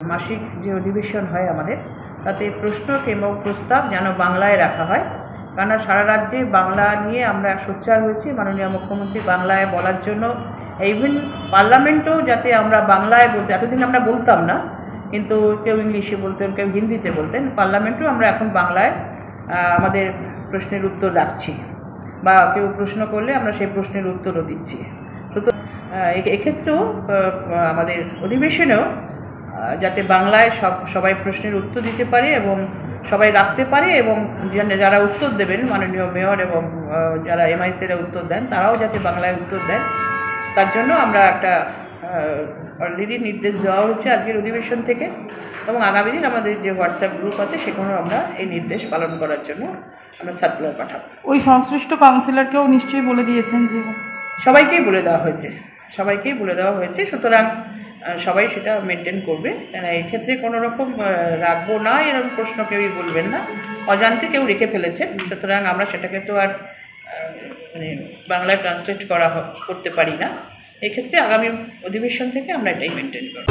মাসিক যে অধিবেশন হয় আমাদের তাতে প্রশ্ন এবং প্রস্তাব যেন বাংলায় রাখা হয়, কারণ সারা রাজ্যে বাংলা নিয়ে আমরা সোচ্চার হয়েছি। মাননীয় মুখ্যমন্ত্রী বাংলায় বলার জন্য, ইভেন পার্লামেন্টেও যাতে আমরা বাংলায় বলতে, এতদিন আমরা বলতাম না, কিন্তু কেউ ইংলিশে বলতেন, কেউ হিন্দিতে বলতেন, পার্লামেন্টেও আমরা এখন বাংলায় আমাদের প্রশ্নের উত্তর রাখছি, বা কেউ প্রশ্ন করলে আমরা সেই প্রশ্নের উত্তরও দিচ্ছি। সুতরাং এক্ষেত্রেও আমাদের অধিবেশনেও যাতে বাংলায় সবাই প্রশ্নের উত্তর দিতে পারে এবং সবাই রাখতে পারে, এবং যারা উত্তর দেবেন মাননীয় মেয়র এবং যারা এমআইসিরা উত্তর দেন তারাও যাতে বাংলায় উত্তর দেন, তার জন্য আমরা একটা অলরেডি নির্দেশ দেওয়া হচ্ছে আজকের অধিবেশন থেকে, এবং আগামী দিন আমাদের যে হোয়াটসঅ্যাপ গ্রুপ আছে সেখানেও আমরা এই নির্দেশ পালন করার জন্য আমরা সার্কুলার পাঠাবো। ওই সংশ্লিষ্ট কাউন্সিলরকেও নিশ্চয়ই বলে দিয়েছেন? যে সবাইকেই বলে দেওয়া হয়েছে, সুতরাং সবাই সেটা মেনটেন করবে। এই ক্ষেত্রে কোনো রকম রাখবো না এরকম প্রশ্ন কেউই বলবেন না, অজান্তে কেউ রেখে ফেলেছে, সুতরাং আমরা সেটাকে তো আর বাংলায় ট্রান্সলেট করতে পারি না। এক্ষেত্রে আগামী অধিবেশন থেকে আমরা এটাই মেনটেন করব।